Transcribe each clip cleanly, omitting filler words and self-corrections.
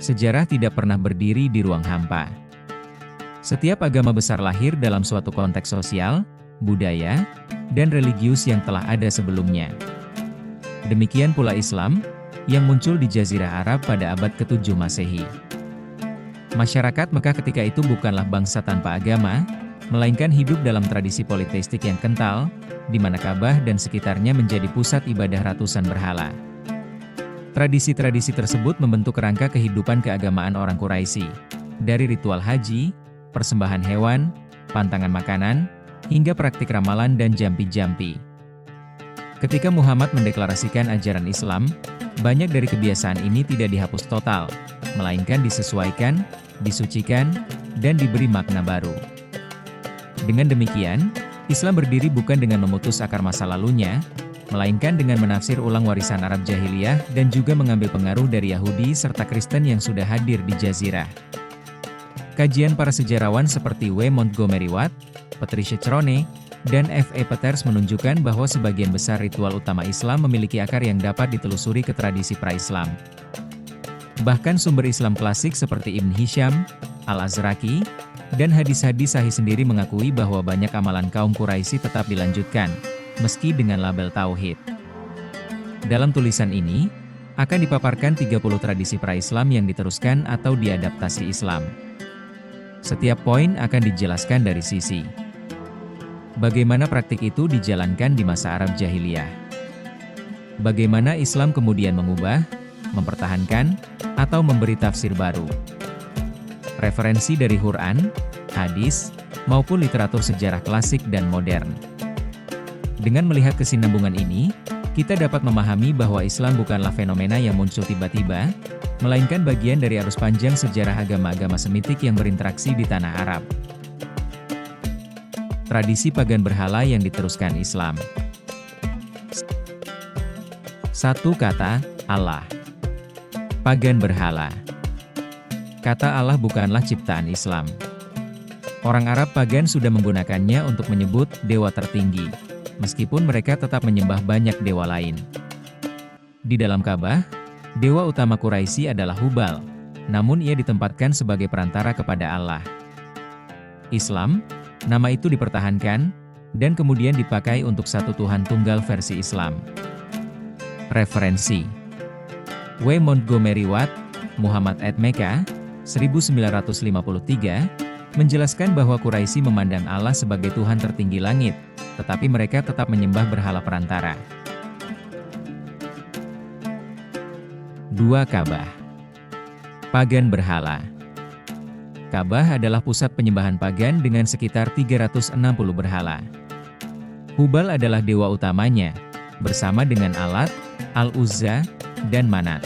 Sejarah tidak pernah berdiri di ruang hampa. Setiap agama besar lahir dalam suatu konteks sosial, budaya, dan religius yang telah ada sebelumnya. Demikian pula Islam, yang muncul di Jazirah Arab pada abad ke-7 Masehi. Masyarakat Mekah ketika itu bukanlah bangsa tanpa agama, melainkan hidup dalam tradisi politeistik yang kental, di mana Ka'bah dan sekitarnya menjadi pusat ibadah ratusan berhala. Tradisi-tradisi tersebut membentuk kerangka kehidupan keagamaan orang Quraisy, dari ritual haji, persembahan hewan, pantangan makanan, hingga praktik ramalan dan jampi-jampi. Ketika Muhammad mendeklarasikan ajaran Islam, banyak dari kebiasaan ini tidak dihapus total, melainkan disesuaikan, disucikan, dan diberi makna baru. Dengan demikian, Islam berdiri bukan dengan memutus akar masa lalunya, melainkan dengan menafsir ulang warisan Arab jahiliyah dan juga mengambil pengaruh dari Yahudi serta Kristen yang sudah hadir di Jazirah. Kajian para sejarawan seperti W. Montgomery Watt, Patricia Crone, dan F. E. Peters menunjukkan bahwa sebagian besar ritual utama Islam memiliki akar yang dapat ditelusuri ke tradisi pra-Islam. Bahkan sumber Islam klasik seperti Ibn Hisham, Al-Azraqi, dan hadis-hadis sahih sendiri mengakui bahwa banyak amalan kaum Quraisy tetap dilanjutkan, meski dengan label Tauhid. Dalam tulisan ini, akan dipaparkan 30 tradisi pra-Islam yang diteruskan atau diadaptasi Islam. Setiap poin akan dijelaskan dari sisi bagaimana praktik itu dijalankan di masa Arab Jahiliyah. Bagaimana Islam kemudian mengubah, mempertahankan, atau memberi tafsir baru. Referensi dari Quran, hadis, maupun literatur sejarah klasik dan modern. Dengan melihat kesinambungan ini, kita dapat memahami bahwa Islam bukanlah fenomena yang muncul tiba-tiba, melainkan bagian dari arus panjang sejarah agama-agama Semitik yang berinteraksi di tanah Arab. Tradisi pagan berhala yang diteruskan Islam. 1. Kata Allah. Pagan berhala. Kata Allah bukanlah ciptaan Islam. Orang Arab pagan sudah menggunakannya untuk menyebut dewa tertinggi, meskipun mereka tetap menyembah banyak dewa lain. Di dalam Ka'bah, dewa utama Quraisy adalah Hubal, namun ia ditempatkan sebagai perantara kepada Allah. Islam, nama itu dipertahankan, dan kemudian dipakai untuk satu Tuhan tunggal versi Islam. Referensi: W. Montgomery Watt, Muhammad at Mecca, 1953, menjelaskan bahwa Quraisy memandang Allah sebagai Tuhan tertinggi langit, tetapi mereka tetap menyembah berhala perantara. 2. Ka'bah. Pagan berhala. Ka'bah adalah pusat penyembahan pagan dengan sekitar 360 berhala. Hubal adalah dewa utamanya, bersama dengan Alat, Al-Uzza, dan Manat.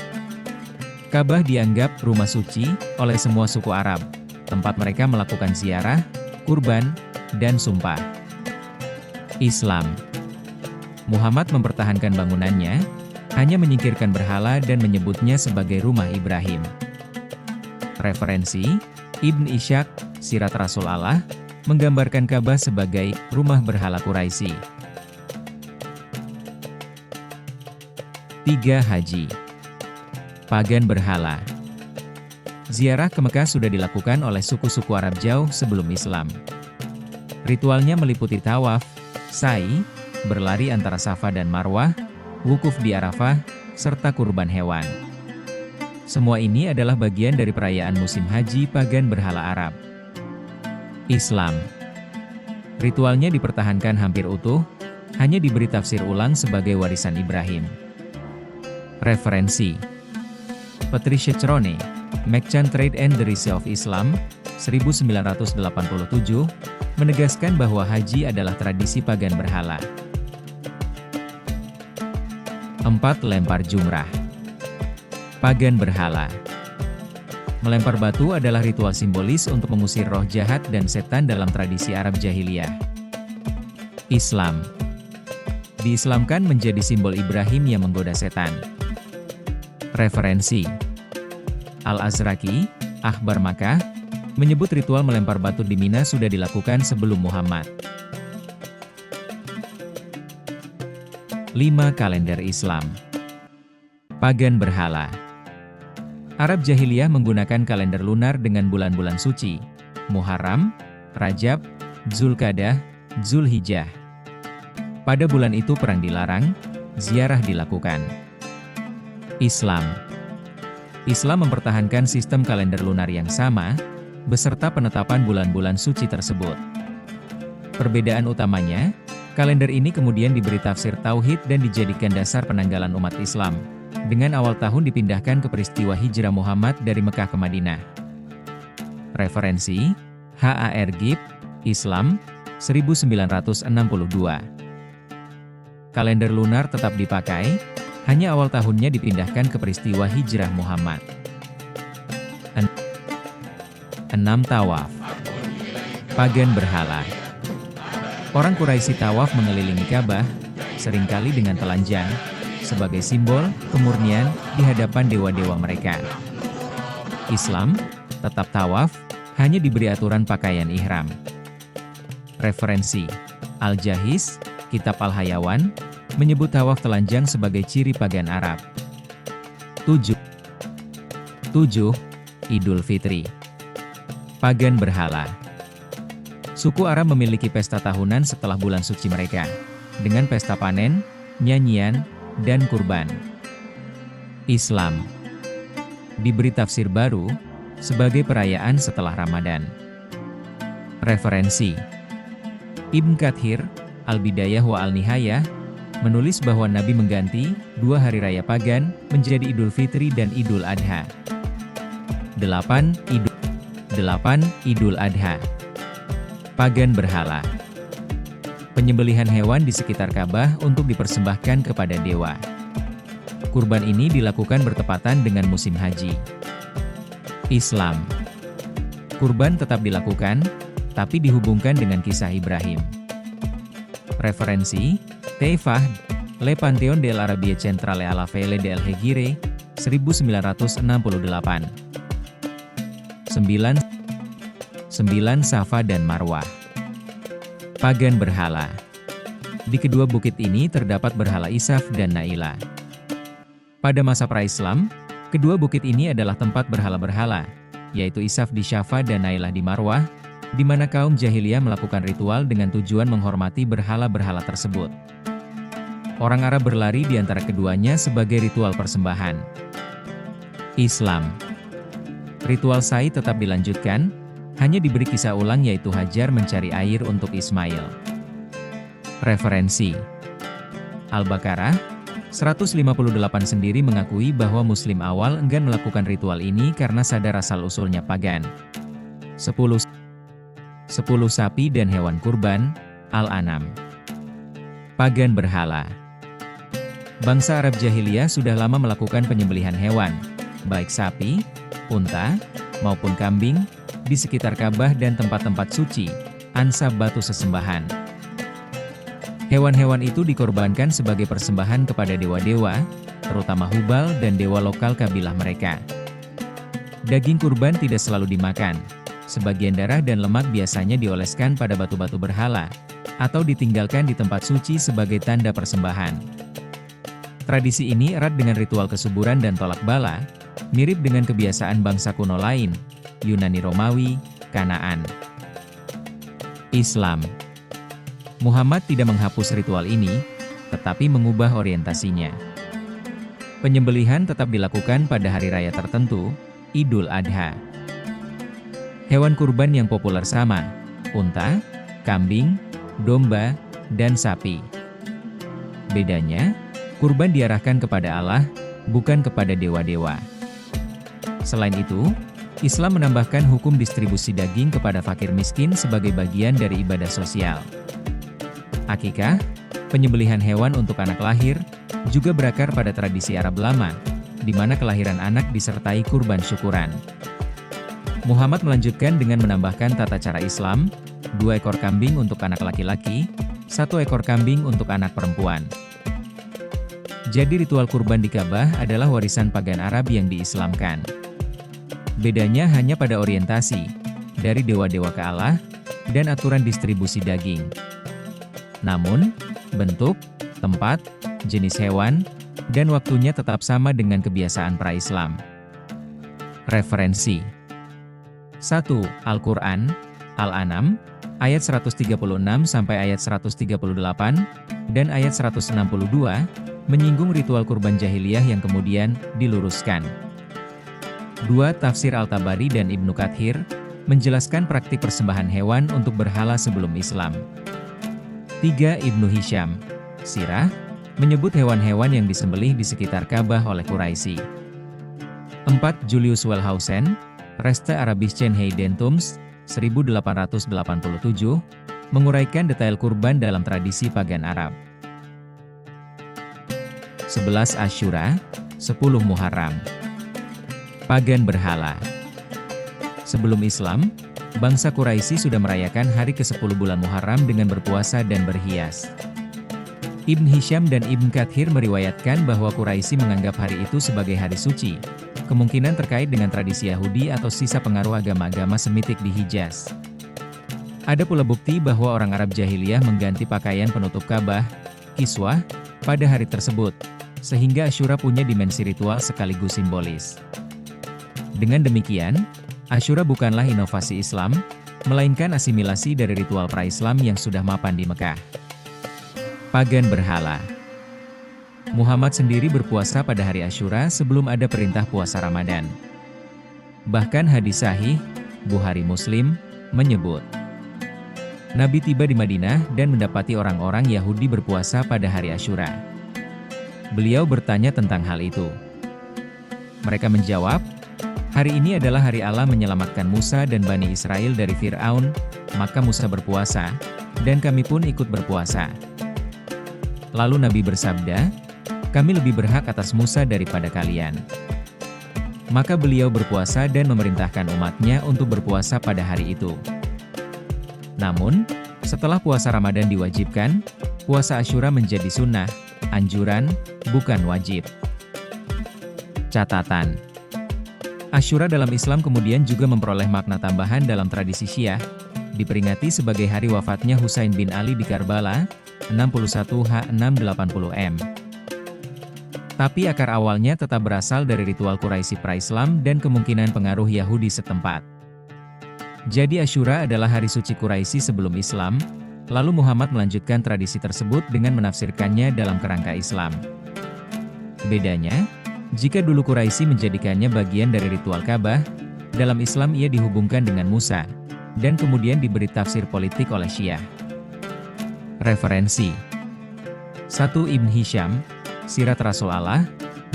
Ka'bah dianggap rumah suci oleh semua suku Arab, tempat mereka melakukan ziarah, kurban, dan sumpah. Islam. Muhammad mempertahankan bangunannya, hanya menyingkirkan berhala dan menyebutnya sebagai rumah Ibrahim. Referensi: Ibn Ishaq, Sirat Rasul Allah, menggambarkan Ka'bah sebagai rumah berhala Quraisy. 3. Haji. Pagan berhala. Ziarah ke Mekah sudah dilakukan oleh suku-suku Arab jauh sebelum Islam. Ritualnya meliputi tawaf, sa'i, berlari antara Safa dan Marwah, wukuf di Arafah, serta kurban hewan. Semua ini adalah bagian dari perayaan musim haji pagan berhala Arab. Islam. Ritualnya dipertahankan hampir utuh, hanya diberi tafsir ulang sebagai warisan Ibrahim. Referensi: Patricia Crone, Merchant Trade and the Rise of Islam, 1987, menegaskan bahwa haji adalah tradisi pagan berhala. 4. Lempar jumrah. Pagan berhala. Melempar batu adalah ritual simbolis untuk mengusir roh jahat dan setan dalam tradisi Arab Jahiliyah. Islam. Diislamkan menjadi simbol Ibrahim yang menggoda setan. Referensi: Al-Azraqi, Akhbar Makkah, menyebut ritual melempar batu di Mina sudah dilakukan sebelum Muhammad. 5. Kalender Islam. Pagan berhala. Arab jahiliyah menggunakan kalender lunar dengan bulan-bulan suci, Muharram, Rajab, Zulkadah, Zulhijjah. Pada bulan itu perang dilarang, ziarah dilakukan. Islam mempertahankan sistem kalender lunar yang sama, beserta penetapan bulan-bulan suci tersebut. Perbedaan utamanya, kalender ini kemudian diberi tafsir tauhid dan dijadikan dasar penanggalan umat Islam, dengan awal tahun dipindahkan ke peristiwa hijrah Muhammad dari Mekah ke Madinah. Referensi, H.A.R. Gibb, Islam, 1962. Kalender lunar tetap dipakai, hanya awal tahunnya dipindahkan ke peristiwa hijrah Muhammad. 6. Tawaf. Pagan berhala. Orang Quraisy tawaf mengelilingi Ka'bah, seringkali dengan telanjang, sebagai simbol kemurnian di hadapan dewa-dewa mereka. Islam tetap tawaf, hanya diberi aturan pakaian ihram. Referensi, Al-Jahiz, Kitab Al-Hayawan, menyebut tawaf telanjang sebagai ciri pagan Arab. 7. Idul Fitri. Pagan berhala. Suku Arab memiliki pesta tahunan setelah bulan suci mereka, dengan pesta panen, nyanyian, dan kurban. Islam diberi tafsir baru, sebagai perayaan setelah Ramadan. Referensi, Ibn Kathir, Al-Bidayah wa Al-Nihayah, menulis bahwa Nabi mengganti 2 hari raya pagan menjadi Idul Fitri dan Idul Adha. 8. Idul Adha. Pagan berhala. Penyembelihan hewan di sekitar Ka'bah untuk dipersembahkan kepada dewa. Kurban ini dilakukan bertepatan dengan musim haji. Islam. Kurban tetap dilakukan, tapi dihubungkan dengan kisah Ibrahim. Referensi, Teifah, Le Pantheon del Arabia Centrale alla Fele del Hegire, 1968. 9. Safa dan Marwah. Pagan berhala. Di kedua bukit ini terdapat berhala Isaf dan Naila. Pada masa pra-Islam, kedua bukit ini adalah tempat berhala-berhala, yaitu Isaf di Syafa dan Nailah di Marwah, di mana kaum jahiliyah melakukan ritual dengan tujuan menghormati berhala-berhala tersebut. Orang Arab berlari di antara keduanya sebagai ritual persembahan. Islam. Ritual sa'i tetap dilanjutkan, hanya diberi kisah ulang yaitu Hajar mencari air untuk Ismail. Referensi, Al-Baqarah 158 sendiri mengakui bahwa Muslim awal enggan melakukan ritual ini karena sadar asal-usulnya pagan. 10 sapi dan hewan kurban, Al-An'am. Pagan berhala. Bangsa Arab jahiliyah sudah lama melakukan penyembelihan hewan, baik sapi, unta, maupun kambing, di sekitar Ka'bah dan tempat-tempat suci, ansab batu sesembahan. Hewan-hewan itu dikorbankan sebagai persembahan kepada dewa-dewa, terutama Hubal dan dewa lokal kabilah mereka. Daging kurban tidak selalu dimakan. Sebagian darah dan lemak biasanya dioleskan pada batu-batu berhala, atau ditinggalkan di tempat suci sebagai tanda persembahan. Tradisi ini erat dengan ritual kesuburan dan tolak bala, mirip dengan kebiasaan bangsa kuno lain, Yunani Romawi, Kanaan. Islam. Muhammad tidak menghapus ritual ini, tetapi mengubah orientasinya. Penyembelihan tetap dilakukan pada hari raya tertentu, Idul Adha. Hewan kurban yang populer sama, unta, kambing, domba, dan sapi. Bedanya, kurban diarahkan kepada Allah, bukan kepada dewa-dewa. Selain itu, Islam menambahkan hukum distribusi daging kepada fakir miskin sebagai bagian dari ibadah sosial. Akikah, penyembelihan hewan untuk anak lahir, juga berakar pada tradisi Arab lama, di mana kelahiran anak disertai kurban syukuran. Muhammad melanjutkan dengan menambahkan tata cara Islam, 2 ekor kambing untuk anak laki-laki, 1 ekor kambing untuk anak perempuan. Jadi ritual kurban di Ka'bah adalah warisan pagan Arab yang diislamkan. Bedanya hanya pada orientasi, dari dewa-dewa ke Allah, dan aturan distribusi daging. Namun, bentuk, tempat, jenis hewan, dan waktunya tetap sama dengan kebiasaan pra-Islam. Referensi 1. Al-Quran, Al-An'am, ayat 136 sampai ayat 138, dan ayat 162, menyinggung ritual kurban jahiliyah yang kemudian diluruskan. 2. Tafsir Al-Tabari dan Ibnu Katsir, menjelaskan praktik persembahan hewan untuk berhala sebelum Islam. 3. Ibnu Hisham, Sirah, menyebut hewan-hewan yang disembelih di sekitar Ka'bah oleh Quraisy. 4. Julius Wellhausen, Reste Arabischen Heidentums, 1887, menguraikan detail kurban dalam tradisi pagan Arab. 11. Asyura, 10 Muharram. Pagan berhala. Sebelum Islam, bangsa Quraisy sudah merayakan hari ke-10 bulan Muharram dengan berpuasa dan berhias. Ibn Hisham dan Ibn Katsir meriwayatkan bahwa Quraisy menganggap hari itu sebagai hari suci, kemungkinan terkait dengan tradisi Yahudi atau sisa pengaruh agama-agama Semitik di Hijaz. Ada pula bukti bahwa orang Arab jahiliyah mengganti pakaian penutup Ka'bah, kiswah, pada hari tersebut, sehingga Asyura punya dimensi ritual sekaligus simbolis. Dengan demikian, Asyura bukanlah inovasi Islam, melainkan asimilasi dari ritual pra-Islam yang sudah mapan di Mekah. Pagan berhala. Muhammad sendiri berpuasa pada hari Asyura sebelum ada perintah puasa Ramadan. Bahkan hadis sahih, Bukhari Muslim, menyebut, Nabi tiba di Madinah dan mendapati orang-orang Yahudi berpuasa pada hari Asyura. Beliau bertanya tentang hal itu. Mereka menjawab, hari ini adalah hari Allah menyelamatkan Musa dan Bani Israel dari Fir'aun, maka Musa berpuasa, dan kami pun ikut berpuasa. Lalu Nabi bersabda, kami lebih berhak atas Musa daripada kalian. Maka beliau berpuasa dan memerintahkan umatnya untuk berpuasa pada hari itu. Namun, setelah puasa Ramadan diwajibkan, puasa Asyura menjadi sunnah, anjuran, bukan wajib. Catatan: Asyura dalam Islam kemudian juga memperoleh makna tambahan dalam tradisi Syiah, diperingati sebagai hari wafatnya Husain bin Ali di Karbala, 61H680M. Tapi akar awalnya tetap berasal dari ritual Quraisy pra-Islam dan kemungkinan pengaruh Yahudi setempat. Jadi Asyura adalah hari suci Quraisy sebelum Islam, lalu Muhammad melanjutkan tradisi tersebut dengan menafsirkannya dalam kerangka Islam. Bedanya, jika dulu Quraisy menjadikannya bagian dari ritual Ka'bah, dalam Islam ia dihubungkan dengan Musa, dan kemudian diberi tafsir politik oleh Syiah. Referensi 1. Ibn Hisham, Sirat Rasulullah,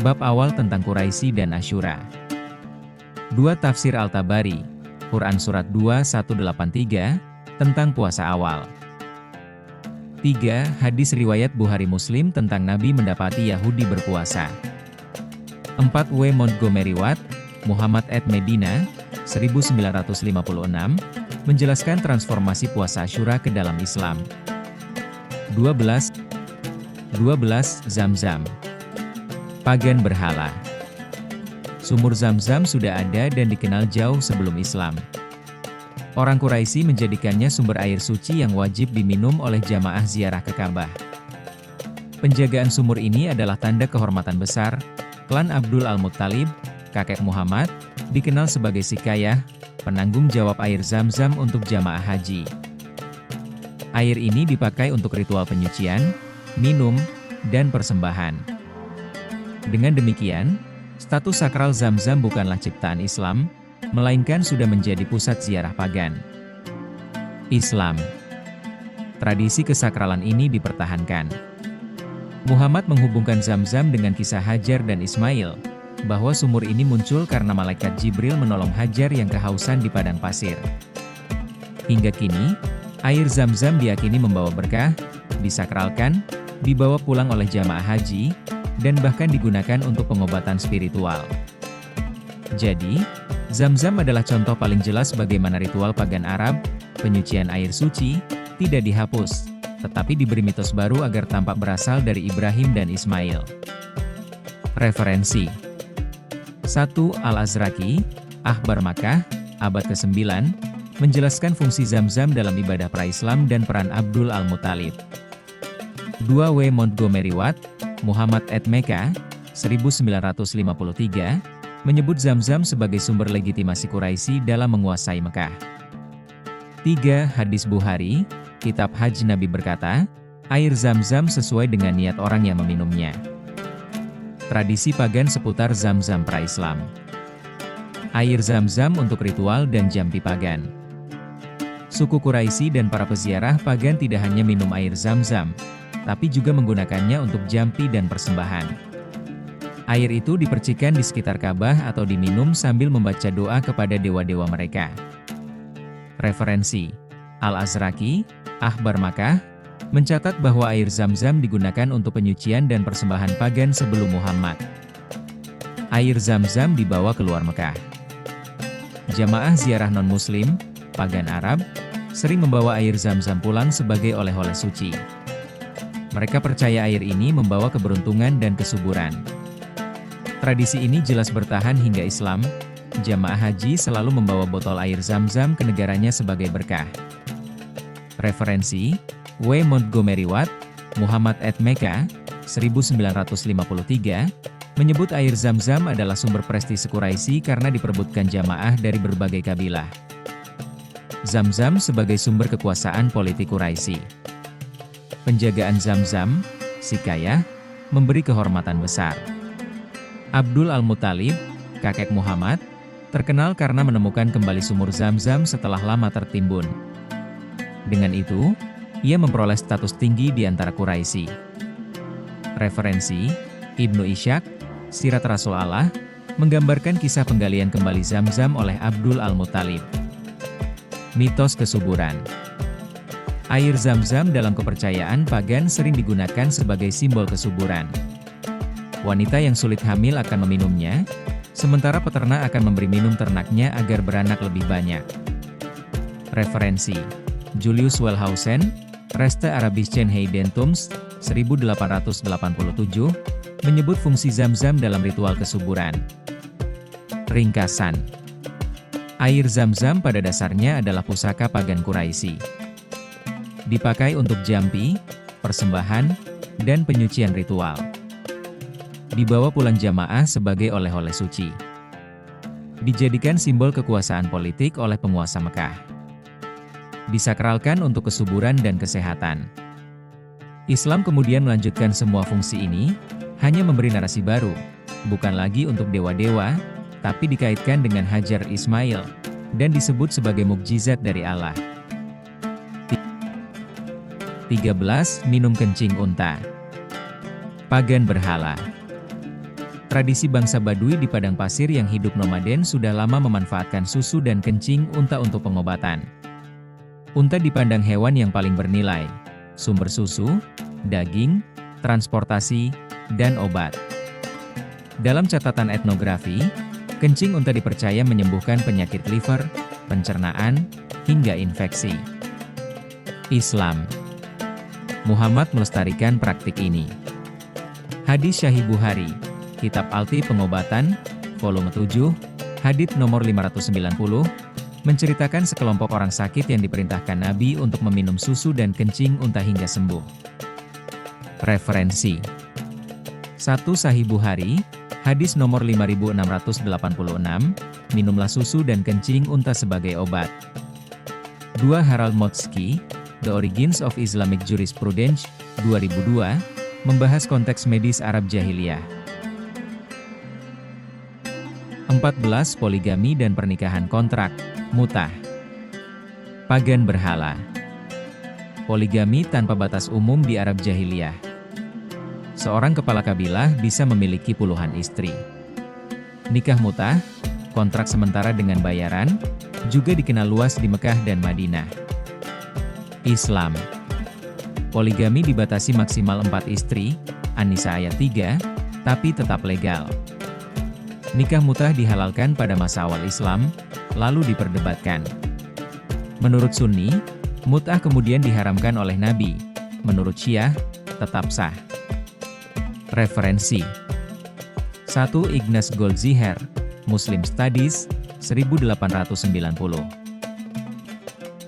bab awal tentang Quraisy dan Asyura. 2. Tafsir Al-Tabari, Quran Surat 2:183, tentang puasa awal. 3. Hadis riwayat Bukhari Muslim tentang Nabi mendapati Yahudi berpuasa. 4. W. Montgomery Watt, Muhammad at Medina, 1956, menjelaskan transformasi puasa Asyura ke dalam Islam. 12. Zamzam. Pagan berhala. Sumur Zamzam sudah ada dan dikenal jauh sebelum Islam. Orang Quraisy menjadikannya sumber air suci yang wajib diminum oleh jamaah ziarah ke Ka'bah. Penjagaan sumur ini adalah tanda kehormatan besar. Klan Abdul Al-Muttalib, kakek Muhammad, dikenal sebagai Sikayah, penanggung jawab air Zamzam untuk jamaah haji. Air ini dipakai untuk ritual penyucian, minum, dan persembahan. Dengan demikian, status sakral Zamzam bukanlah ciptaan Islam, melainkan sudah menjadi pusat ziarah pagan. Islam. Tradisi kesakralan ini dipertahankan. Muhammad menghubungkan Zamzam dengan kisah Hajar dan Ismail, bahwa sumur ini muncul karena malaikat Jibril menolong Hajar yang kehausan di padang pasir. Hingga kini, air Zamzam diyakini membawa berkah, disakralkan, dibawa pulang oleh jamaah haji, dan bahkan digunakan untuk pengobatan spiritual. Jadi, Zamzam adalah contoh paling jelas bagaimana ritual pagan Arab, penyucian air suci, tidak dihapus, tetapi diberi mitos baru agar tampak berasal dari Ibrahim dan Ismail. Referensi 1. Al-Azraqi, Akhbar Makkah, abad ke-9, menjelaskan fungsi Zamzam dalam ibadah pra-Islam dan peran Abdul Al-Muttalib. 2. W. Montgomery Watt, Muhammad at Mecca, 1953, menyebut Zam-Zam sebagai sumber legitimasi Quraisy dalam menguasai Mekah. 3. Hadis Bukhari, Kitab Haji Nabi berkata, air Zam-Zam sesuai dengan niat orang yang meminumnya. Tradisi pagan seputar Zam-Zam pra-Islam. Air Zam-Zam untuk ritual dan jampi pagan. Suku Quraisy dan para peziarah pagan tidak hanya minum air Zam-Zam, tapi juga menggunakannya untuk jampi dan persembahan. Air itu dipercikan di sekitar Ka'bah atau diminum sambil membaca doa kepada dewa-dewa mereka. Referensi: Al-Azraqi, Akhbar Makkah, mencatat bahwa air Zam-Zam digunakan untuk penyucian dan persembahan pagan sebelum Muhammad. Air Zam-Zam dibawa keluar Mekah. Jamaah ziarah non-muslim, pagan Arab, sering membawa air Zam-Zam pulang sebagai oleh-oleh suci. Mereka percaya air ini membawa keberuntungan dan kesuburan. Tradisi ini jelas bertahan hingga Islam. Jamaah haji selalu membawa botol air Zam-Zam ke negaranya sebagai berkah. Referensi: W. Montgomery Watt, Muhammad at Mecca, 1953, menyebut air Zam-Zam adalah sumber prestise Quraisy karena diperebutkan jamaah dari berbagai kabilah. Zam-Zam sebagai sumber kekuasaan politik Quraisy. Penjagaan Zam-Zam, Sikayah, memberi kehormatan besar. Abdul Al-Muttalib, kakek Muhammad, terkenal karena menemukan kembali sumur Zam-Zam setelah lama tertimbun. Dengan itu, ia memperoleh status tinggi di antara Quraisy. Referensi: Ibnu Ishaq, Sirat Rasul Allah, menggambarkan kisah penggalian kembali Zam-Zam oleh Abdul Al-Muttalib. Mitos kesuburan. Air Zam-Zam dalam kepercayaan pagan sering digunakan sebagai simbol kesuburan. Wanita yang sulit hamil akan meminumnya, sementara peternak akan memberi minum ternaknya agar beranak lebih banyak. Referensi: Julius Wellhausen, Reste Arabischen Heidentums, 1887, menyebut fungsi Zam-Zam dalam ritual kesuburan. Ringkasan: air Zam-Zam pada dasarnya adalah pusaka pagan Quraisy. Dipakai untuk jampi, persembahan, dan penyucian ritual. Dibawa pulang jamaah sebagai oleh-oleh suci. Dijadikan simbol kekuasaan politik oleh penguasa Mekah. Disakralkan untuk kesuburan dan kesehatan. Islam kemudian melanjutkan semua fungsi ini, hanya memberi narasi baru, bukan lagi untuk dewa-dewa, tapi dikaitkan dengan Hajar Ismail, dan disebut sebagai mukjizat dari Allah. 13. Minum kencing unta. Pagan berhala. Tradisi bangsa Baduy di padang pasir yang hidup nomaden sudah lama memanfaatkan susu dan kencing unta untuk pengobatan. Unta dipandang hewan yang paling bernilai, sumber susu, daging, transportasi, dan obat. Dalam catatan etnografi, kencing unta dipercaya menyembuhkan penyakit liver, pencernaan, hingga infeksi. Islam. Muhammad melestarikan praktik ini. Hadis Sahih Bukhari, Kitab Alti Pengobatan, volume 7, hadits nomor 590, menceritakan sekelompok orang sakit yang diperintahkan Nabi untuk meminum susu dan kencing unta hingga sembuh. Referensi: 1. Sahih Bukhari, hadis nomor 5686, minumlah susu dan kencing unta sebagai obat. 2. Harald Motzki, The Origins of Islamic Jurisprudence, 2002, membahas konteks medis Arab Jahiliyah. 14. Poligami dan pernikahan kontrak, mutah. Pagan berhala. Poligami tanpa batas umum di Arab Jahiliyah. Seorang kepala kabilah bisa memiliki puluhan istri. Nikah mutah, kontrak sementara dengan bayaran, juga dikenal luas di Mekah dan Madinah. Islam. Poligami dibatasi maksimal 4 istri, An-Nisa ayat 3, tapi tetap legal. Nikah mutah dihalalkan pada masa awal Islam, lalu diperdebatkan. Menurut Sunni, mutah kemudian diharamkan oleh Nabi. Menurut Syiah, tetap sah. Referensi: 1. Ignaz Goldziher, Muslim Studies, 1890.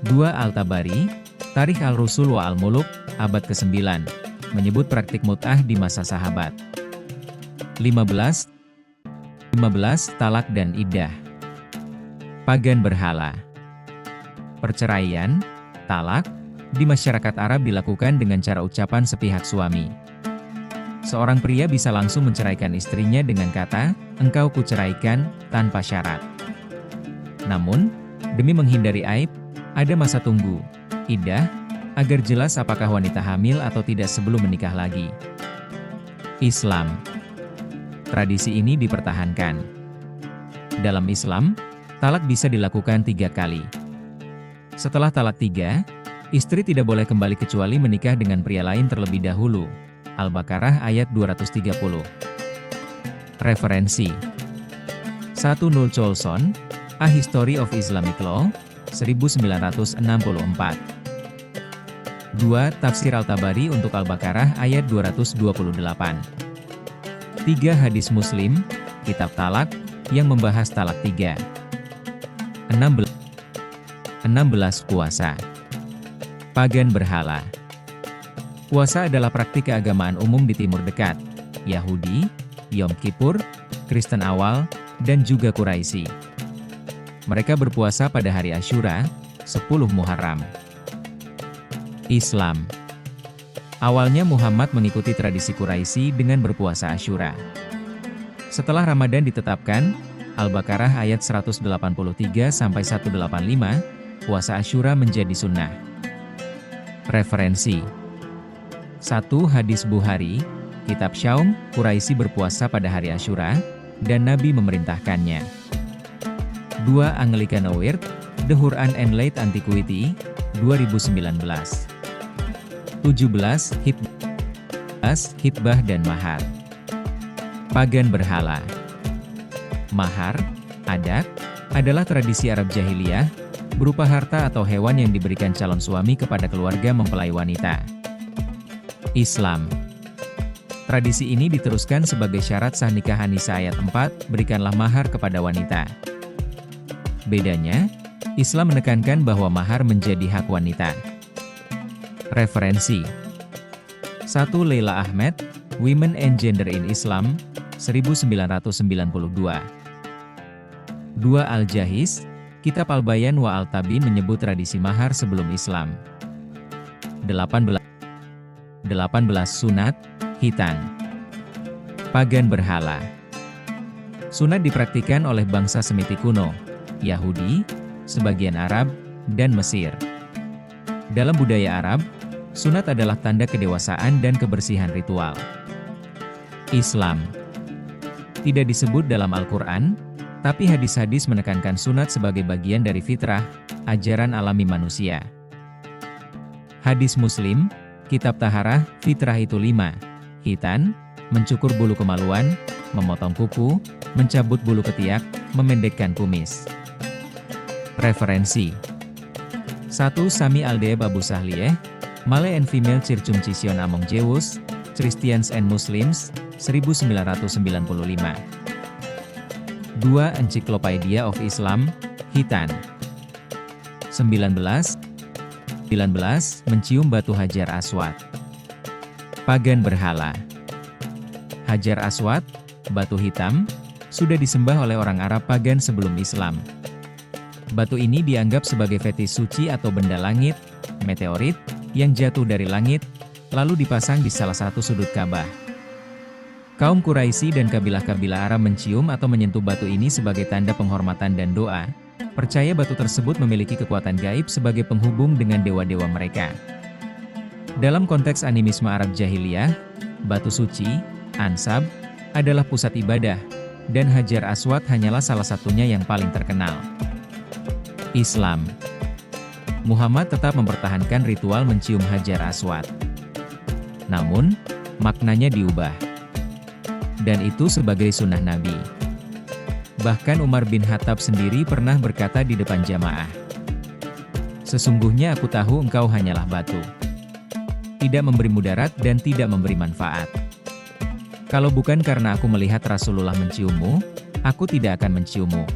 2. Al-Tabari, Tarikh Al-Rusul wa Al-Muluk, abad ke-9, menyebut praktik mut'ah di masa sahabat. 15. 15. Talak dan iddah. Pagan berhala. Perceraian, talak, di masyarakat Arab dilakukan dengan cara ucapan sepihak suami. Seorang pria bisa langsung menceraikan istrinya dengan kata, "Engkau kuceraikan," tanpa syarat. Namun, demi menghindari aib, ada masa tunggu, iddah, agar jelas apakah wanita hamil atau tidak sebelum menikah lagi. Islam. Tradisi ini dipertahankan. Dalam Islam, talak bisa dilakukan 3 kali. Setelah talak 3, istri tidak boleh kembali kecuali menikah dengan pria lain terlebih dahulu. Al-Baqarah ayat 230. Referensi: 1. Noel Coulson, A History of Islamic Law, 1964. 2. Tafsir Al-Tabari untuk Al-Baqarah ayat 228. 3. Hadis Muslim, Kitab Talak, yang membahas talak 3. 16. Puasa. Pagan berhala. Puasa adalah praktik keagamaan umum di Timur Dekat, Yahudi, Yom Kippur, Kristen awal, dan juga Quraisy. Mereka berpuasa pada hari Asyura, 10 Muharram. Islam. Awalnya Muhammad mengikuti tradisi Quraisy dengan berpuasa Asyura. Setelah Ramadan ditetapkan, Al-Baqarah ayat 183-185, puasa Asyura menjadi sunnah. Referensi: 1. Hadis Bukhari, Kitab Syaum, Quraisy berpuasa pada hari Asyura, dan Nabi memerintahkannya. 2. Anglican Award, The Quran and Late Antiquity, 2019. 17. Hitbah dan mahar. Pagan berhala. Mahar, adat, adalah tradisi Arab jahiliyah, berupa harta atau hewan yang diberikan calon suami kepada keluarga mempelai wanita. Islam. Tradisi ini diteruskan sebagai syarat sah nikah An-Nisa ayat 4, berikanlah mahar kepada wanita. Bedanya, Islam menekankan bahwa mahar menjadi hak wanita. Referensi: 1. Leila Ahmed, Women and Gender in Islam, 1992. 2. Al-Jahiz, Kitab Al-Bayan wa Al-Tabin menyebut tradisi mahar sebelum Islam. 18. Sunat, khitan. Pagan berhala. Sunat dipraktikkan oleh bangsa Semiti kuno, Yahudi, sebagian Arab, dan Mesir. Dalam budaya Arab, sunat adalah tanda kedewasaan dan kebersihan ritual. Islam. Tidak disebut dalam Al-Quran, tapi hadis-hadis menekankan sunat sebagai bagian dari fitrah, ajaran alami manusia. Hadis Muslim, Kitab Taharah, fitrah itu 5, khitan, mencukur bulu kemaluan, memotong kuku, mencabut bulu ketiak, memendekkan kumis. Referensi: 1. Sami Al-Deeb Abu Sahliyeh, Male and Female Circumcision Among Jews, Christians and Muslims, 1995. 2. Encyclopedia of Islam, khitan. 19. Mencium batu Hajar Aswad. Pagan berhala. Hajar Aswad, batu hitam, sudah disembah oleh orang Arab pagan sebelum Islam. Batu ini dianggap sebagai fetis suci atau benda langit, meteorit, yang jatuh dari langit, lalu dipasang di salah satu sudut Ka'bah. Kaum Quraisy dan kabilah-kabilah Arab mencium atau menyentuh batu ini sebagai tanda penghormatan dan doa, percaya batu tersebut memiliki kekuatan gaib sebagai penghubung dengan dewa-dewa mereka. Dalam konteks animisme Arab jahiliyah, batu suci, Ansab, adalah pusat ibadah, dan Hajar Aswad hanyalah salah satunya yang paling terkenal. Islam. Muhammad tetap mempertahankan ritual mencium Hajar Aswad. Namun, maknanya diubah. Dan itu sebagai sunnah Nabi. Bahkan Umar bin Khattab sendiri pernah berkata di depan jamaah, "Sesungguhnya aku tahu engkau hanyalah batu. Tidak memberi mudarat dan tidak memberi manfaat. Kalau bukan karena aku melihat Rasulullah menciummu, aku tidak akan menciummu."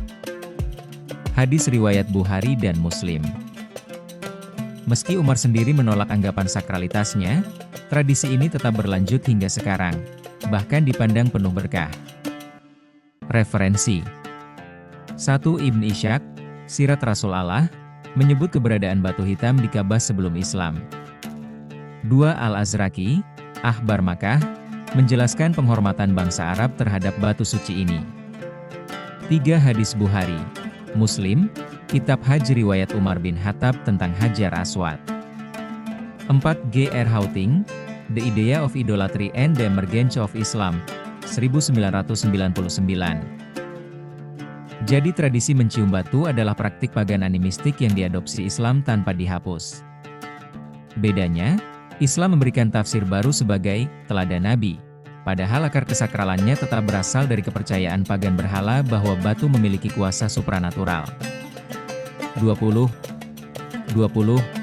Hadis riwayat Bukhari dan Muslim. Meski Umar sendiri menolak anggapan sakralitasnya, tradisi ini tetap berlanjut hingga sekarang, bahkan dipandang penuh berkah. Referensi 1. Ibn Ishaq, Sirat Rasul Allah, menyebut keberadaan batu hitam di Ka'bah sebelum Islam. 2. Al-Azraqi, Akhbar Makkah, menjelaskan penghormatan bangsa Arab terhadap batu suci ini. 3. Hadis Bukhari, Muslim, Kitab Haji riwayat Umar bin Khattab tentang Hajar Aswad. 4. G.R. Houting, The Idea of Idolatry and the Emergence of Islam, 1999. Jadi tradisi mencium batu adalah praktik pagan animistik yang diadopsi Islam tanpa dihapus. Bedanya, Islam memberikan tafsir baru sebagai teladan Nabi, padahal akar kesakralannya tetap berasal dari kepercayaan pagan berhala bahwa batu memiliki kuasa supranatural. 20.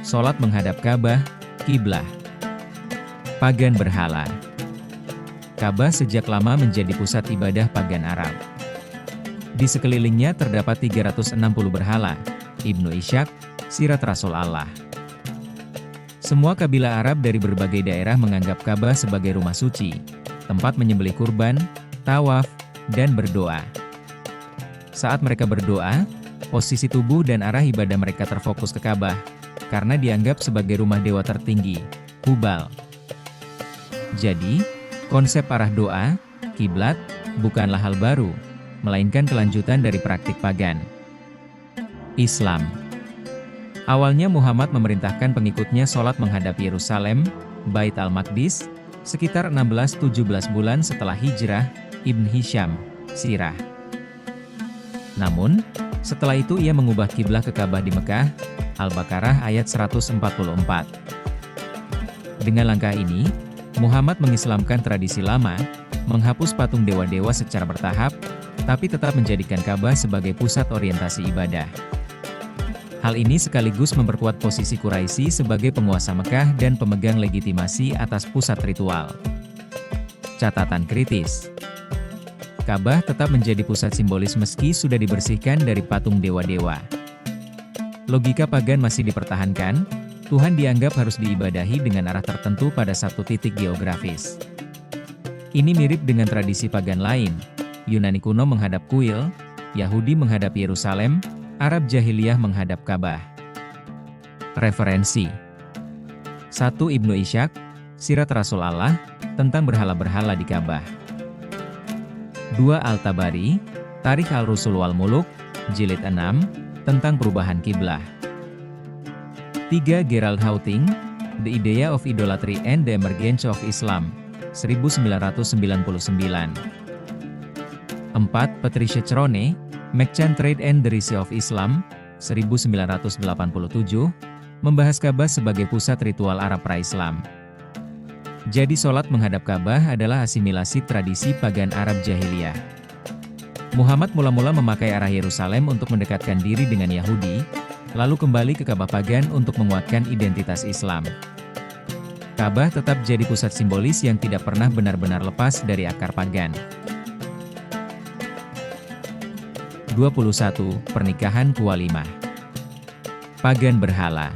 Salat menghadap Ka'bah, kiblah. Pagan berhala. Ka'bah sejak lama menjadi pusat ibadah pagan Arab. Di sekelilingnya terdapat 360 berhala. Ibnu Ishaq, Sirat Rasul Allah. Semua kabilah Arab dari berbagai daerah menganggap Ka'bah sebagai rumah suci, tempat menyembelih kurban, tawaf, dan berdoa. Saat mereka berdoa, posisi tubuh dan arah ibadah mereka terfokus ke Ka'bah, karena dianggap sebagai rumah dewa tertinggi, Hubal. Jadi, konsep arah doa, kiblat, bukanlah hal baru, melainkan kelanjutan dari praktik pagan. Islam. Awalnya Muhammad memerintahkan pengikutnya sholat menghadap Yerusalem, Bait al-Maqdis, sekitar 16-17 bulan setelah hijrah, Ibn Hisham, Sirah. Namun, setelah itu ia mengubah kiblah ke Ka'bah di Mekah, Al-Baqarah ayat 144. Dengan langkah ini, Muhammad mengislamkan tradisi lama, menghapus patung dewa-dewa secara bertahap, tapi tetap menjadikan Ka'bah sebagai pusat orientasi ibadah. Hal ini sekaligus memperkuat posisi Quraisy sebagai penguasa Mekah dan pemegang legitimasi atas pusat ritual. Catatan kritis. Ka'bah tetap menjadi pusat simbolis meski sudah dibersihkan dari patung dewa-dewa. Logika pagan masih dipertahankan, Tuhan dianggap harus diibadahi dengan arah tertentu pada satu titik geografis. Ini mirip dengan tradisi pagan lain. Yunani kuno menghadap kuil, Yahudi menghadap Yerusalem, Arab jahiliyah menghadap Ka'bah. Referensi 1. Ibnu Ishaq, Sirat Rasul Allah, tentang berhala-berhala di Ka'bah. 2. Al-Tabari, Tarikh al-Rusul wal Muluk, Jilid 6, tentang perubahan kiblah. 3. Gerald Houting, The Idea of Idolatry and the Emergence of Islam, 1999. 4. Patricia Crone, Mekcan Trade and the Rise of Islam, 1987, membahas Ka'bah sebagai pusat ritual Arab pra-Islam. Jadi sholat menghadap Ka'bah adalah asimilasi tradisi pagan Arab jahiliyah. Muhammad mula-mula memakai arah Yerusalem untuk mendekatkan diri dengan Yahudi, lalu kembali ke Ka'bah pagan untuk menguatkan identitas Islam. Ka'bah tetap jadi pusat simbolis yang tidak pernah benar-benar lepas dari akar pagan. 21. Pernikahan Kuwalimah. Pagan berhala.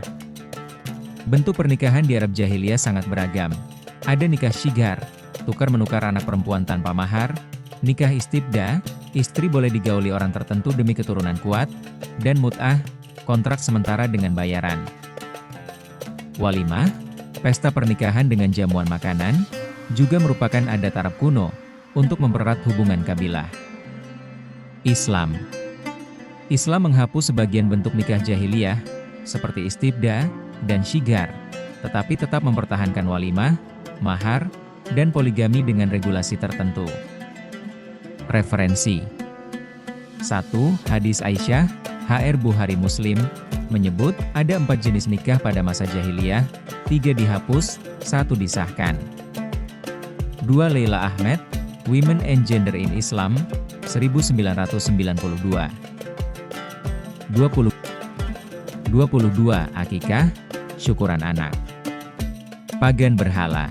Bentuk pernikahan di Arab jahiliyah sangat beragam. Ada nikah syigar, tukar-menukar anak perempuan tanpa mahar, nikah istibda, istri boleh digauli orang tertentu demi keturunan kuat, dan mut'ah, kontrak sementara dengan bayaran. Walimah, pesta pernikahan dengan jamuan makanan, juga merupakan adat Arab kuno, untuk mempererat hubungan kabilah. Islam. Islam menghapus sebagian bentuk nikah jahiliyah, seperti istibda, dan syigar, tetapi tetap mempertahankan walimah, mahar, dan poligami dengan regulasi tertentu. Referensi 1. Hadis Aisyah, HR Bukhari Muslim, menyebut ada 4 jenis nikah pada masa jahiliyah, 3 dihapus, 1 disahkan. 2. Leila Ahmed, Women and Gender in Islam, 1992. 22. Akikah, syukuran anak. Pagan berhala.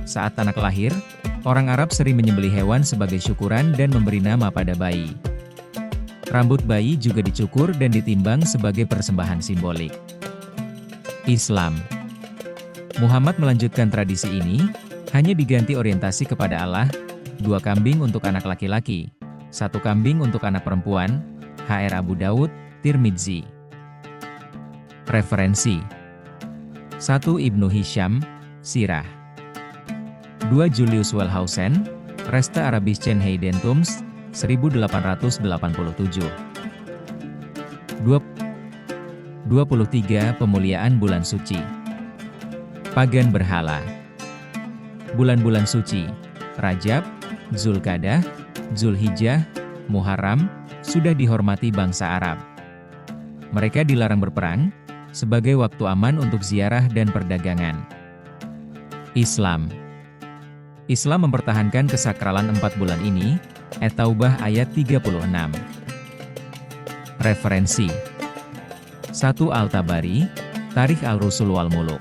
Saat anak lahir, orang Arab sering menyembelih hewan sebagai syukuran dan memberi nama pada bayi. Rambut bayi juga dicukur dan ditimbang sebagai persembahan simbolik. Islam. Muhammad melanjutkan tradisi ini, hanya diganti orientasi kepada Allah, 2 kambing untuk anak laki-laki, 1 kambing untuk anak perempuan, HR Abu Daud, Tirmidzi. Referensi: 1 Ibnu Hisham, Sirah. 2 Julius Wellhausen, Resta Arabischen Heidentums, 1887. 23 Pemuliaan Bulan Suci. Pagan berhala. Bulan-bulan suci, Rajab, Zulkadah, Zulhijjah, Muharram, sudah dihormati bangsa Arab. Mereka dilarang berperang, sebagai waktu aman untuk ziarah dan perdagangan. Islam. Islam mempertahankan kesakralan 4 bulan ini, At-Taubah ayat 36. Referensi: 1 Al-Tabari, Tarikh Al-Rusul wal Muluk.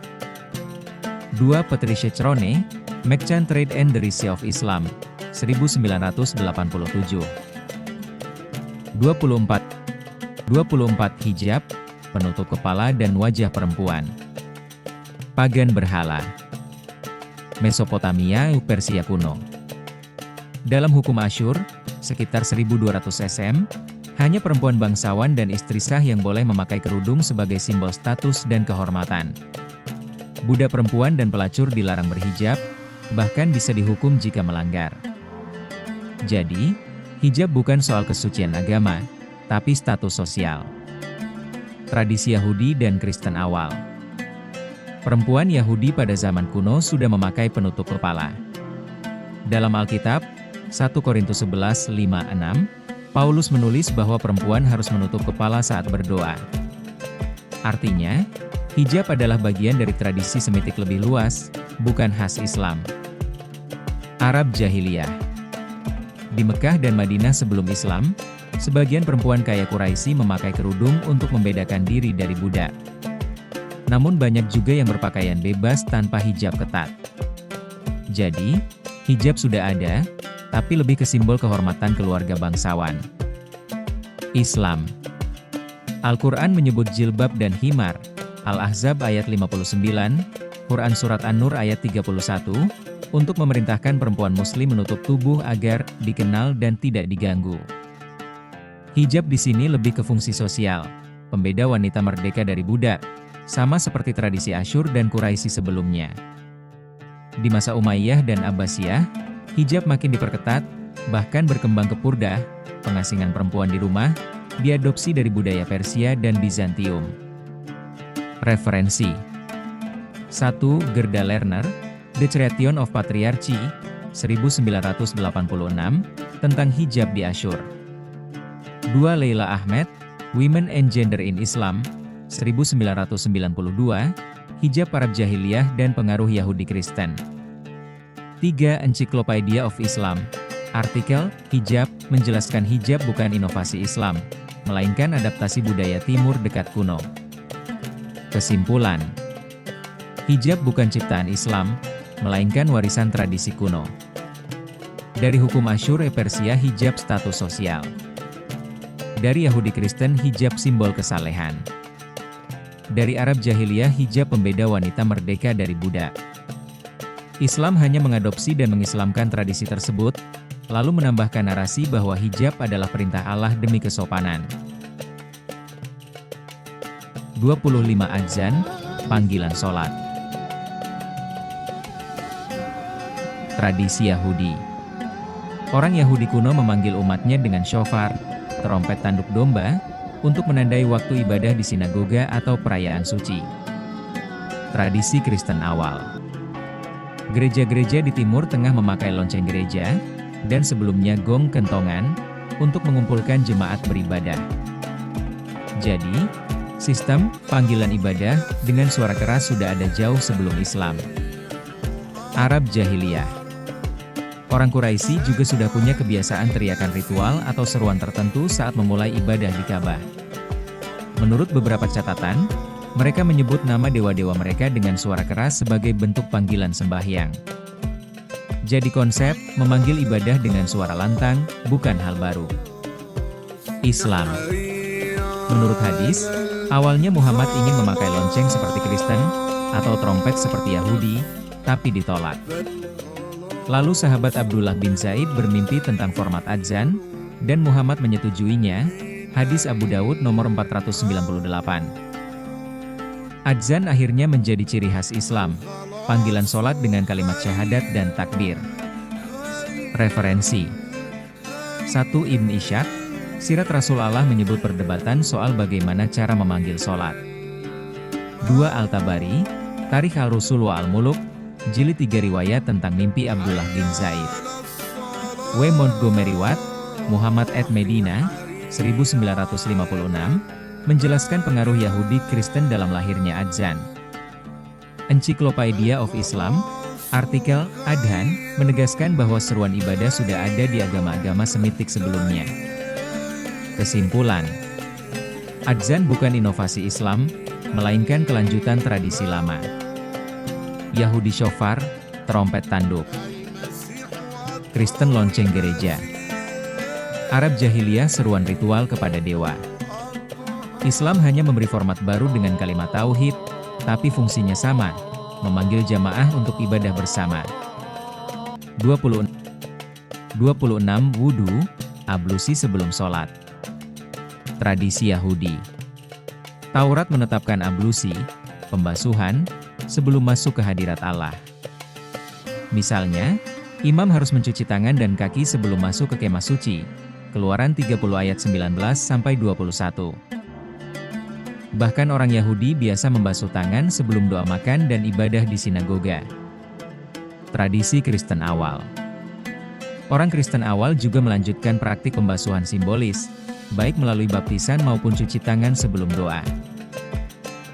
2 Patricia Crone, Mekcan Trade and the Risi of Islam, 1987. 24 Hijab, penutup kepala dan wajah perempuan. Pagan berhala. Mesopotamia, Persia kuno. Dalam hukum Asyur, sekitar 1200 SM, hanya perempuan bangsawan dan istri sah yang boleh memakai kerudung sebagai simbol status dan kehormatan. Budak perempuan dan pelacur dilarang berhijab, bahkan bisa dihukum jika melanggar. Jadi, hijab bukan soal kesucian agama, tapi status sosial. Tradisi Yahudi dan Kristen awal. Perempuan Yahudi pada zaman kuno sudah memakai penutup kepala. Dalam Alkitab, 1 Korintus 11:5-6, Paulus menulis bahwa perempuan harus menutup kepala saat berdoa. Artinya, hijab adalah bagian dari tradisi Semitik lebih luas, bukan khas Islam. Arab Jahiliyah. Di Mekah dan Madinah sebelum Islam, sebagian perempuan kaya Quraisy memakai kerudung untuk membedakan diri dari budak. Namun banyak juga yang berpakaian bebas tanpa hijab ketat. Jadi, hijab sudah ada, tapi lebih ke simbol kehormatan keluarga bangsawan. Islam. Al-Quran menyebut jilbab dan himar, Al-Ahzab ayat 59, Quran Surat An-Nur ayat 31, untuk memerintahkan perempuan muslim menutup tubuh agar dikenal dan tidak diganggu. Hijab di sini lebih ke fungsi sosial, pembeda wanita merdeka dari budak, sama seperti tradisi Asyur dan Quraisy sebelumnya. Di masa Umayyah dan Abbasiyah, hijab makin diperketat, bahkan berkembang ke purdah, pengasingan perempuan di rumah, diadopsi dari budaya Persia dan Bizantium. Referensi: 1 Gerda Lerner, The Creation of Patriarchy, 1986, tentang hijab di Asyur. 2 Leila Ahmed, Women and Gender in Islam, 1992, hijab Arab Jahiliyah dan pengaruh Yahudi Kristen. 3 Encyclopedia of Islam, artikel, hijab, menjelaskan hijab bukan inovasi Islam, melainkan adaptasi budaya Timur dekat kuno. Kesimpulan: hijab bukan ciptaan Islam, melainkan warisan tradisi kuno. Dari hukum Asyur Persia hijab status sosial. Dari Yahudi Kristen hijab simbol kesalehan. Dari Arab Jahiliyah hijab pembeda wanita merdeka dari budak. Islam hanya mengadopsi dan mengislamkan tradisi tersebut, lalu menambahkan narasi bahwa hijab adalah perintah Allah demi kesopanan. 25 Adzan, panggilan sholat. Tradisi Yahudi. Orang Yahudi kuno memanggil umatnya dengan shofar, trompet tanduk domba, untuk menandai waktu ibadah di sinagoga atau perayaan suci. Tradisi Kristen awal. Gereja-gereja di Timur Tengah memakai lonceng gereja, dan sebelumnya gong kentongan, untuk mengumpulkan jemaat beribadah. Jadi, sistem panggilan ibadah dengan suara keras sudah ada jauh sebelum Islam. Arab Jahiliyah. Orang Quraisy juga sudah punya kebiasaan teriakan ritual atau seruan tertentu saat memulai ibadah di Ka'bah. Menurut beberapa catatan, mereka menyebut nama dewa-dewa mereka dengan suara keras sebagai bentuk panggilan sembahyang. Jadi konsep memanggil ibadah dengan suara lantang bukan hal baru. Islam. Menurut hadis, awalnya Muhammad ingin memakai lonceng seperti Kristen, atau trompet seperti Yahudi, tapi ditolak. Lalu sahabat Abdullah bin Zaid bermimpi tentang format adzan, dan Muhammad menyetujuinya. Hadis Abu Daud nomor 498. Adzan akhirnya menjadi ciri khas Islam, panggilan sholat dengan kalimat syahadat dan takbir. Referensi 1. Ibn Ishaq, Sirat Rasul Allah menyebut perdebatan soal bagaimana cara memanggil sholat. 2. Al-Tabari, Tarikh Al-Rusul wa Al-Muluk, Jilid 3 riwayat tentang mimpi Abdullah bin Zaid. W. Montgomery Watt, Muhammad at Medina, 1956, menjelaskan pengaruh Yahudi Kristen dalam lahirnya adzan. Encyclopedia of Islam, artikel Adhan, menegaskan bahwa seruan ibadah sudah ada di agama-agama Semitik sebelumnya. Kesimpulan, adzan bukan inovasi Islam, melainkan kelanjutan tradisi lama. Yahudi shofar, trompet tanduk. Kristen lonceng gereja. Arab jahiliyah seruan ritual kepada dewa. Islam hanya memberi format baru dengan kalimat tauhid, tapi fungsinya sama, memanggil jamaah untuk ibadah bersama. 26. Wudu, ablusi sebelum sholat. Tradisi Yahudi. Taurat menetapkan ablusi, pembasuhan, sebelum masuk ke hadirat Allah. Misalnya, imam harus mencuci tangan dan kaki sebelum masuk ke kemah suci. Keluaran 30 ayat 19-21. Bahkan orang Yahudi biasa membasuh tangan sebelum doa makan dan ibadah di sinagoga. Tradisi Kristen awal. Orang Kristen awal juga melanjutkan praktik pembasuhan simbolis, baik melalui baptisan maupun cuci tangan sebelum doa.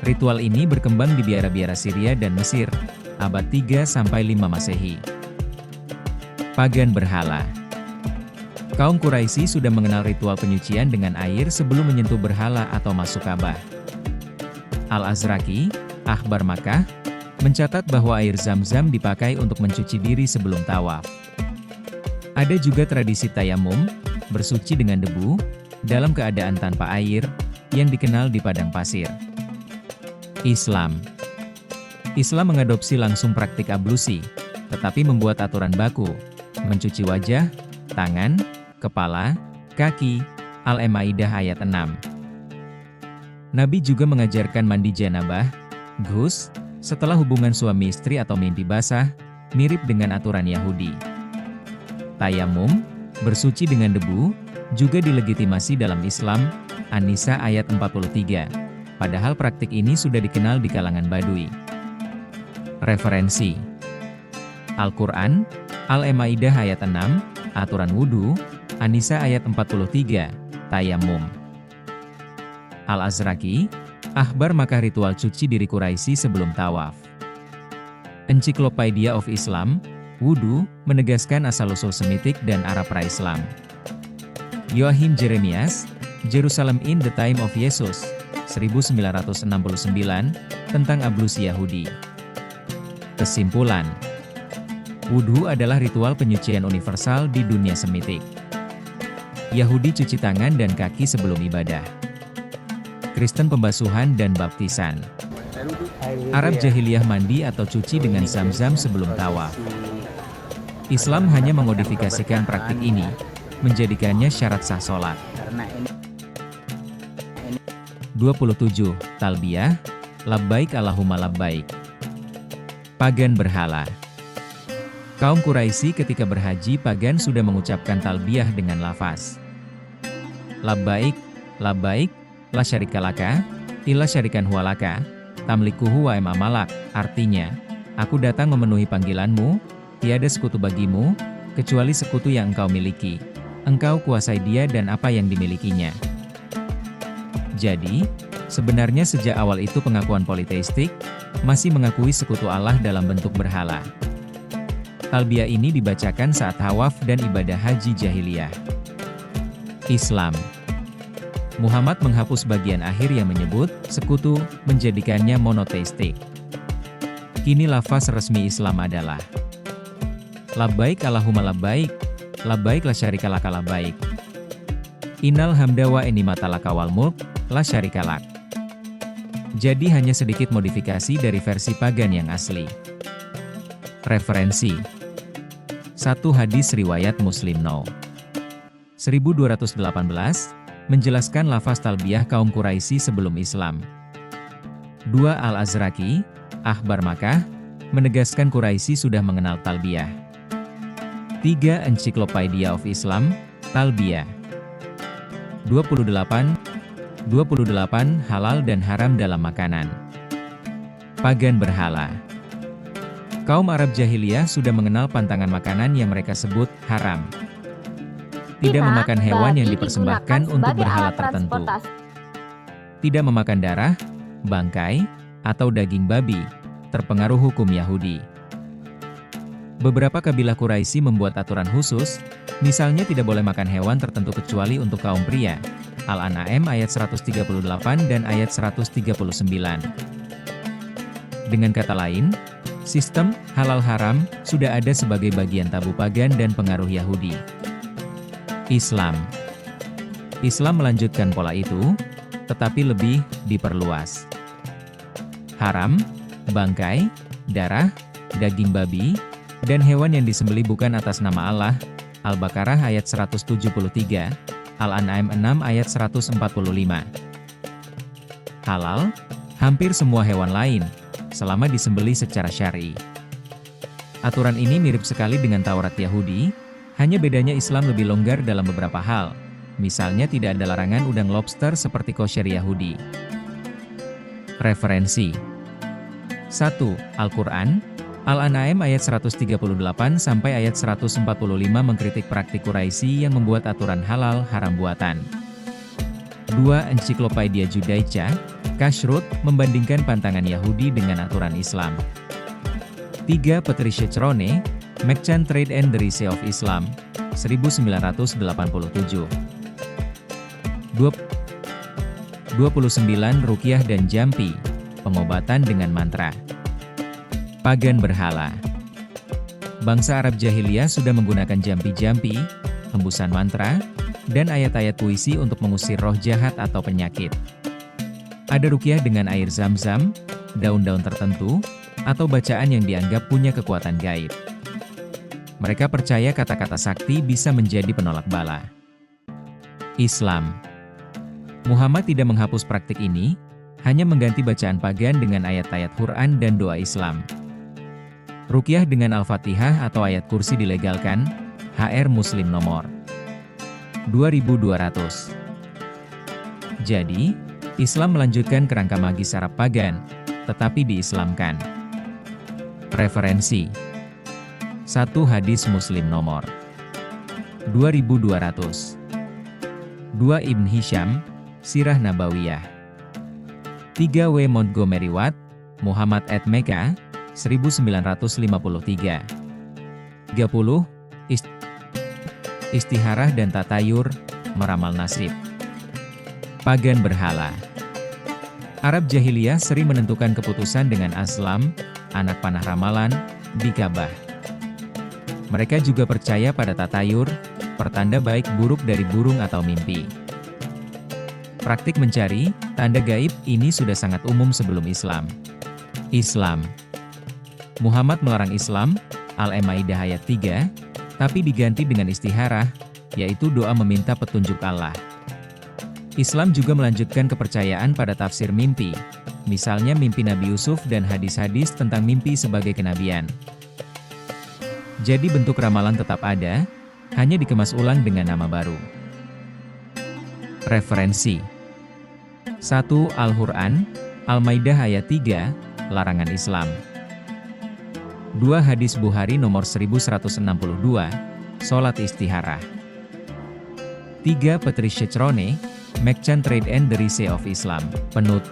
Ritual ini berkembang di biara-biara Syria dan Mesir, abad 3-5 Masehi. Pagan berhala. Kaum Quraisy sudah mengenal ritual penyucian dengan air sebelum menyentuh berhala atau masuk Ka'bah. Al-Azraqi, Akhbar Makkah, mencatat bahwa air Zam-Zam dipakai untuk mencuci diri sebelum tawaf. Ada juga tradisi tayamum, bersuci dengan debu, dalam keadaan tanpa air, yang dikenal di padang pasir. Islam. Islam mengadopsi langsung praktik ablusi, tetapi membuat aturan baku, mencuci wajah, tangan, kepala, kaki, Al-Maidah ayat 6. Nabi juga mengajarkan mandi janabah, ghusl, setelah hubungan suami istri atau mimpi basah, mirip dengan aturan Yahudi. Tayamum, bersuci dengan debu, juga dilegitimasi dalam Islam, An-Nisa ayat 43, padahal praktik ini sudah dikenal di kalangan Badui. Referensi Al-Quran, Al-Maidah ayat 6, aturan wudu, An-Nisa ayat 43, tayamum. Al-Azraqi, Akhbar Makkah ritual cuci diri Quraisy sebelum tawaf. Encyclopedia of Islam, wudu, menegaskan asal-usul Semitik dan Arab pra-Islam. Joachim Jeremias, Jerusalem in the Time of Jesus, 1969, tentang ablusi Yahudi. Kesimpulan, wudu adalah ritual penyucian universal di dunia Semitik. Yahudi cuci tangan dan kaki sebelum ibadah. Kristen pembasuhan dan baptisan. Arab jahiliyah mandi atau cuci dengan Zam-Zam sebelum tawaf. Islam hanya memodifikasikan praktik ini, menjadikannya syarat sah sholat. 27. Talbiyah, labbaik Allahumma labbaik. Pagan berhala. Kaum Quraisy ketika berhaji pagan sudah mengucapkan talbiyah dengan lafaz labbaik, labbaik, la syarika laka, illa syarikan huwa laka, tamlikuhu wa malak, artinya, aku datang memenuhi panggilanmu, tiada sekutu bagimu, kecuali sekutu yang engkau miliki. Engkau kuasai dia dan apa yang dimilikinya. Jadi, sebenarnya sejak awal itu pengakuan politeistik, masih mengakui sekutu Allah dalam bentuk berhala. Talbiyah ini dibacakan saat tawaf dan ibadah haji jahiliyah. Islam. Muhammad menghapus bagian akhir yang menyebut sekutu, menjadikannya monoteistik. Kini lafaz resmi Islam adalah labbaik Allahumma labbaik, labbaik la syarika laka labbaik. Innal hamda wa ni'mata laka wal mulk, la syarika lak. Jadi hanya sedikit modifikasi dari versi pagan yang asli. Referensi 1 hadis riwayat Muslim No. 1218, menjelaskan lafaz talbiyah kaum Quraisy sebelum Islam. 2. Al-Azraqi, Akhbar Makkah, menegaskan Quraisy sudah mengenal talbiyah. 3. Encyclopedia of Islam, Talbiyah. 28 halal dan haram dalam makanan. Pagan berhala. Kaum Arab jahiliyah sudah mengenal pantangan makanan yang mereka sebut haram. Tidak memakan hewan yang dipersembahkan untuk berhala tertentu. Tidak memakan darah, bangkai, atau daging babi, terpengaruh hukum Yahudi. Beberapa kabilah Quraisy membuat aturan khusus, misalnya tidak boleh makan hewan tertentu kecuali untuk kaum pria. Al-An'am ayat 138 dan ayat 139. Dengan kata lain, sistem halal haram sudah ada sebagai bagian tabu pagan dan pengaruh Yahudi. Islam melanjutkan pola itu, tetapi lebih diperluas. Haram, bangkai, darah, daging babi, dan hewan yang disembelih bukan atas nama Allah. Al-Baqarah ayat 173, Al-An'am 6 ayat 145. Halal, hampir semua hewan lain, selama disembelih secara syar'i. Aturan ini mirip sekali dengan Taurat Yahudi, hanya bedanya Islam lebih longgar dalam beberapa hal. Misalnya tidak ada larangan udang lobster seperti kosher Yahudi. Referensi 1. Al-Quran, Al-An'am ayat 138 sampai ayat 145 mengkritik praktik Quraisy yang membuat aturan halal haram buatan. 2. Encyclopedia Judaica, Kashrut, membandingkan pantangan Yahudi dengan aturan Islam. 3. Patricia Cerone, Merchant Trade and the Rise of Islam, 1987. 29. Ruqyah dan Jampi, pengobatan dengan mantra. Pagan berhala. Bangsa Arab jahiliyah sudah menggunakan jampi-jampi, hembusan mantra, dan ayat-ayat puisi untuk mengusir roh jahat atau penyakit. Ada ruqyah dengan air zam-zam, daun-daun tertentu, atau bacaan yang dianggap punya kekuatan gaib. Mereka percaya kata-kata sakti bisa menjadi penolak bala. Islam. Muhammad tidak menghapus praktik ini, hanya mengganti bacaan pagan dengan ayat-ayat Quran dan doa Islam. Ruqyah dengan Al-Fatihah atau ayat kursi dilegalkan. HR Muslim nomor 2200. Jadi, Islam melanjutkan kerangka magis Arab pagan, tetapi diislamkan. Referensi 1. Hadis Muslim nomor 2200. 2. Ibn Hisham, Sirah Nabawiyah. 3. W. Montgomery Watt, Muhammad at Mecca, 1953. 30. Istiharah dan tatayur, meramal nasib. Pagan berhala. Arab jahiliyah sering menentukan keputusan dengan aslam, anak panah ramalan, di Ka'bah. Mereka juga percaya pada tatayur, pertanda baik buruk dari burung atau mimpi. Praktik mencari tanda gaib ini sudah sangat umum sebelum Islam. Islam. Muhammad melarang Islam, Al-Maidah ayat 3, tapi diganti dengan istiharah, yaitu doa meminta petunjuk Allah. Islam juga melanjutkan kepercayaan pada tafsir mimpi, misalnya mimpi Nabi Yusuf dan hadis-hadis tentang mimpi sebagai kenabian. Jadi bentuk ramalan tetap ada, hanya dikemas ulang dengan nama baru. Referensi 1. Al-Quran, Al-Maidah ayat 3, larangan Islam. 2. Hadis Bukhari nomor 1162, Sholat Istiharah. 3. Patricia Cerone, Merchant Trade and the Rise of Islam, penutup.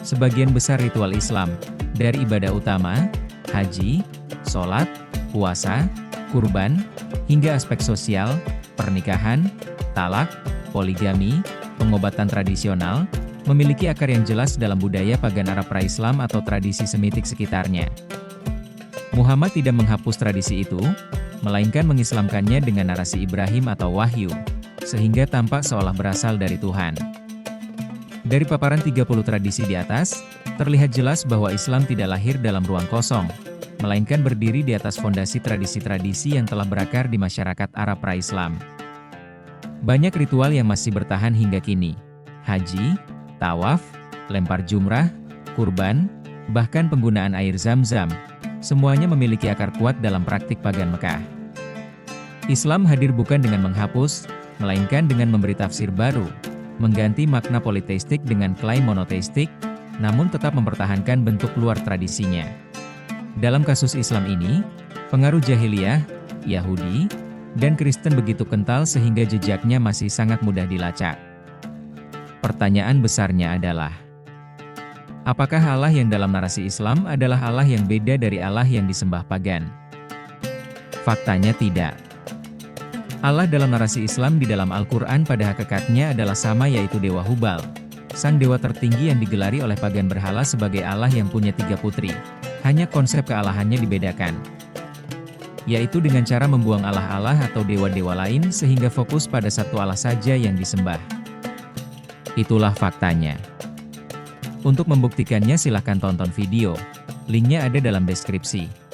Sebagian besar ritual Islam, dari ibadah utama, haji, sholat, puasa, kurban, hingga aspek sosial, pernikahan, talak, poligami, pengobatan tradisional, memiliki akar yang jelas dalam budaya pagan Arab pra-Islam atau tradisi Semitik sekitarnya. Muhammad tidak menghapus tradisi itu, melainkan mengislamkannya dengan narasi Ibrahim atau wahyu, sehingga tampak seolah berasal dari Tuhan. Dari paparan 30 tradisi di atas, terlihat jelas bahwa Islam tidak lahir dalam ruang kosong, melainkan berdiri di atas fondasi tradisi-tradisi yang telah berakar di masyarakat Arab pra-Islam. Banyak ritual yang masih bertahan hingga kini. Haji, tawaf, lempar jumrah, kurban, bahkan penggunaan air zam-zam, semuanya memiliki akar kuat dalam praktik pagan Mekah. Islam hadir bukan dengan menghapus, melainkan dengan memberi tafsir baru, mengganti makna politeistik dengan klaim monoteistik, namun tetap mempertahankan bentuk luar tradisinya. Dalam kasus Islam ini, pengaruh jahiliyah, Yahudi, dan Kristen begitu kental sehingga jejaknya masih sangat mudah dilacak. Pertanyaan besarnya adalah, apakah Allah yang dalam narasi Islam adalah Allah yang beda dari Allah yang disembah pagan? Faktanya tidak. Allah dalam narasi Islam di dalam Al-Quran pada hakikatnya adalah sama, yaitu Dewa Hubal, sang dewa tertinggi yang digelari oleh pagan berhala sebagai Allah yang punya 3 putri. Hanya konsep kealahannya dibedakan, yaitu dengan cara membuang Allah-Allah atau dewa-dewa lain sehingga fokus pada satu Allah saja yang disembah. Itulah faktanya. Untuk membuktikannya silahkan tonton video, linknya ada dalam deskripsi.